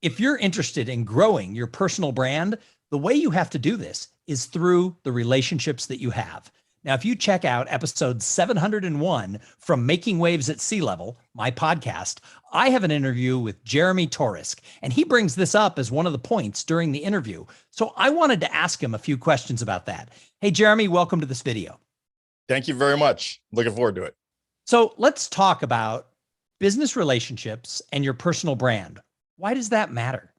If you're interested in growing your personal brand, the way you have to do this is through the relationships that you have. Now, if you check out episode 701 from Making Waves at Sea Level, my podcast, I have an interview with Jeremy Torisk, and he brings this up as one of the points during the interview. So I wanted to ask him a few questions about that. Hey, Jeremy, welcome to this video. Thank you very much. Looking forward to it. So let's talk about business relationships and your personal brand. Why does that matter?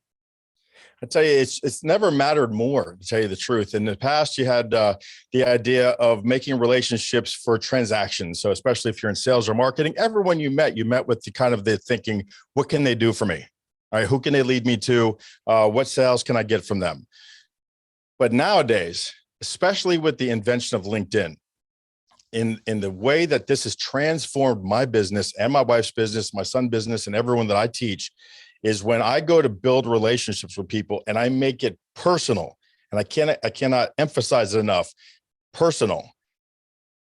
I tell you, it's never mattered more, to tell you the truth. In the past, you had the idea of making relationships for transactions. So especially if you're in sales or marketing, everyone you met with the kind of the thinking, what can they do for me? All right, who can they lead me to? What sales can I get from them? But nowadays, especially with the invention of LinkedIn, in the way that this has transformed my business and my wife's business, my son's business, and everyone that I teach, is when I go to build relationships with people and I make it personal, and I cannot emphasize it enough, personal.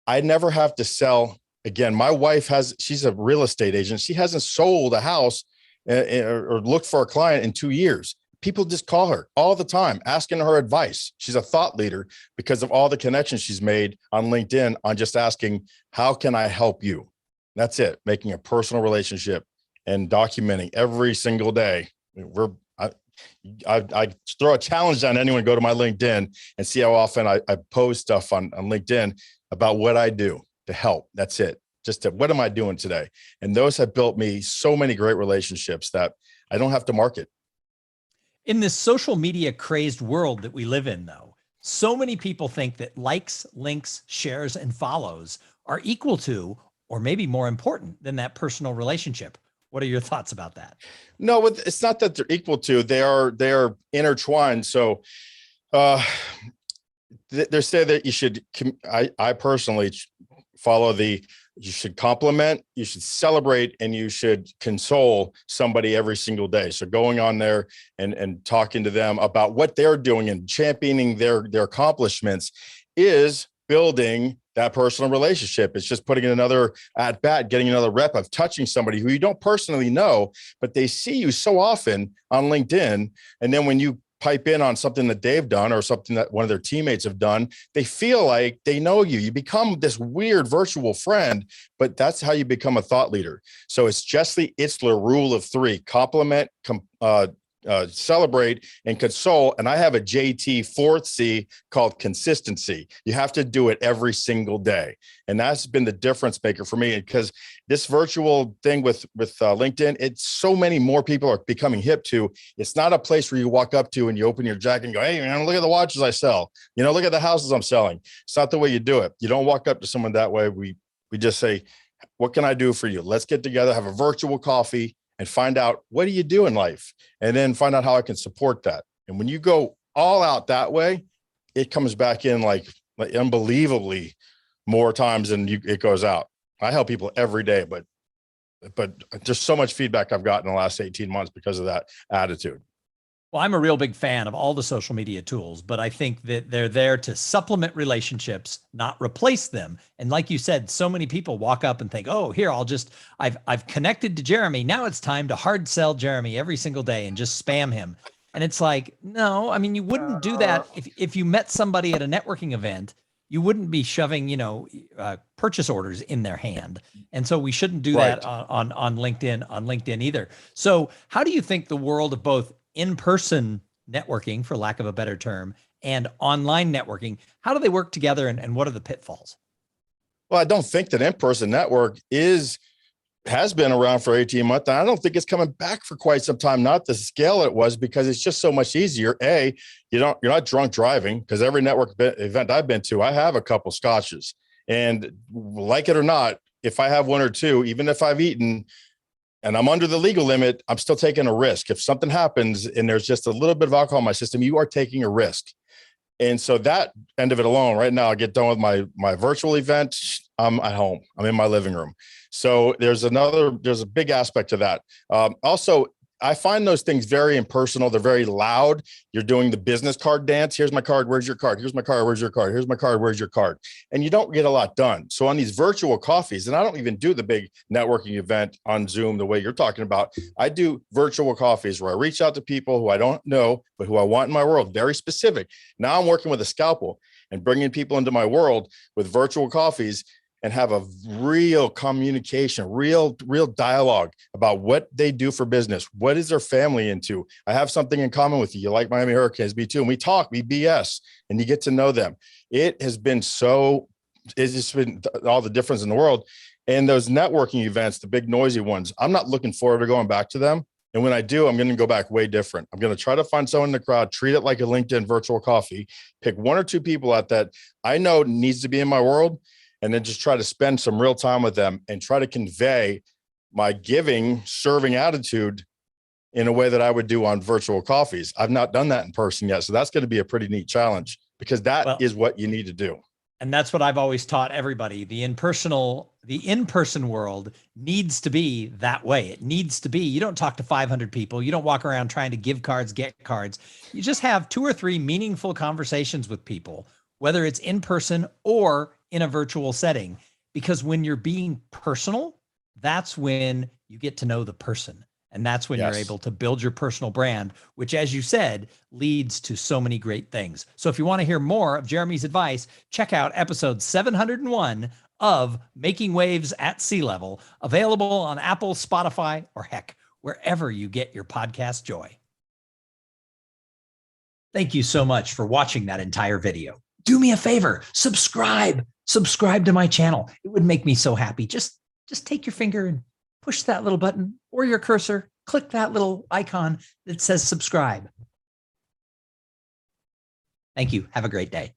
I never have to sell. Again, my wife she's a real estate agent. She hasn't sold a house or looked for a client in 2 years. People just call her all the time, asking her advice. She's a thought leader because of all the connections she's made on LinkedIn on just asking, how can I help you? That's it, making a personal relationship and documenting every single day. I throw a challenge on anyone, go to my LinkedIn and see how often I post stuff on LinkedIn about what I do to help. That's it. What am I doing today? And those have built me so many great relationships that I don't have to market. In this social media crazed world that we live in, though, so many people think that likes, links, shares, and follows are equal to, or maybe more important than that personal relationship. What are your thoughts about that? No, it's not that they're equal to, they are intertwined. So they say that you should, I personally follow you should compliment, you should celebrate, and you should console somebody every single day. So going on there and talking to them about what they're doing and championing their accomplishments is building that personal relationship. It's just putting in another at bat, getting another rep of touching somebody who you don't personally know, but they see you so often on LinkedIn. And then when you pipe in on something that they've done or something that one of their teammates have done, they feel like they know you. You become this weird virtual friend, but that's how you become a thought leader. So it's just the rule of three: compliment, celebrate, and console. And I have a JT fourth C called consistency. You have to do it every single day. And that's been the difference maker for me, because this virtual thing with LinkedIn, it's so many more people are becoming hip to. It's not a place where you walk up to and you open your jacket and go, hey, man, look at the watches I sell. Look at the houses I'm selling. It's not the way you do it. You don't walk up to someone that way. We just say, what can I do for you? Let's get together, have a virtual coffee, and find out, what do you do in life? And then find out how I can support that. And when you go all out that way, it comes back in like unbelievably more times than it goes out. I help people every day, but just so much feedback I've gotten in the last 18 months because of that attitude. Well, I'm a real big fan of all the social media tools, but I think that they're there to supplement relationships, not replace them. And like you said, so many people walk up and think, oh, here, I've connected to Jeremy. Now it's time to hard sell Jeremy every single day and just spam him. And it's like, no, I mean, you wouldn't do that. If you met somebody at a networking event, you wouldn't be shoving, purchase orders in their hand. And so we shouldn't do that on LinkedIn either. So how do you think the world of both in-person networking, for lack of a better term, and online networking, how do they work together, and what are the pitfalls? Well, I don't think that in-person network has been around for 18 months. And I don't think it's coming back for quite some time, not the scale it was, because it's just so much easier. You're not drunk driving, because every network event I've been to, I have a couple scotches. And like it or not, if I have one or two, even if I've eaten and I'm under the legal limit, I'm still taking a risk. If something happens and there's just a little bit of alcohol in my system, you are taking a risk. And so that end of it alone, right now, I get done with my virtual event, I'm at home, I'm in my living room. So there's a big aspect to that. Also, I find those things very impersonal. They're very loud. You're doing the business card dance. Here's my card. Where's your card? Here's my card. Where's your card? Here's my card. Where's your card? And you don't get a lot done. So on these virtual coffees, and I don't even do the big networking event on Zoom the way you're talking about. I do virtual coffees where I reach out to people who I don't know, but who I want in my world, very specific. Now I'm working with a scalpel and bringing people into my world with virtual coffees and have a real communication, real dialogue about what they do for business. What is their family into? I have something in common with you. You like Miami Hurricanes, me too. And we talk, we BS, and you get to know them. It has been it's just been all the difference in the world. And those networking events, the big noisy ones, I'm not looking forward to going back to them. And when I do, I'm going to go back way different. I'm going to try to find someone in the crowd, treat it like a LinkedIn virtual coffee, pick one or two people out that I know needs to be in my world, and then just try to spend some real time with them and try to convey my giving, serving attitude in a way that I would do on virtual coffees. I've not done that in person yet. So that's going to be a pretty neat challenge, because that is what you need to do. And that's what I've always taught everybody. The in-person world needs to be that way. It needs to be, you don't talk to 500 people. You don't walk around trying to give cards, get cards. You just have 2 or 3 meaningful conversations with people, whether it's in person or in a virtual setting, because when you're being personal, that's when you get to know the person. And that's when you're able to build your personal brand, which, as you said, leads to so many great things. So if you want to hear more of Jeremy's advice, check out episode 701 of Making Waves at Sea Level, available on Apple, Spotify, or heck, wherever you get your podcast joy. Thank you so much for watching that entire video. Do me a favor, subscribe to my channel. It would make me so happy. Just take your finger and push that little button, or your cursor, click that little icon that says subscribe. Thank you. Have a great day.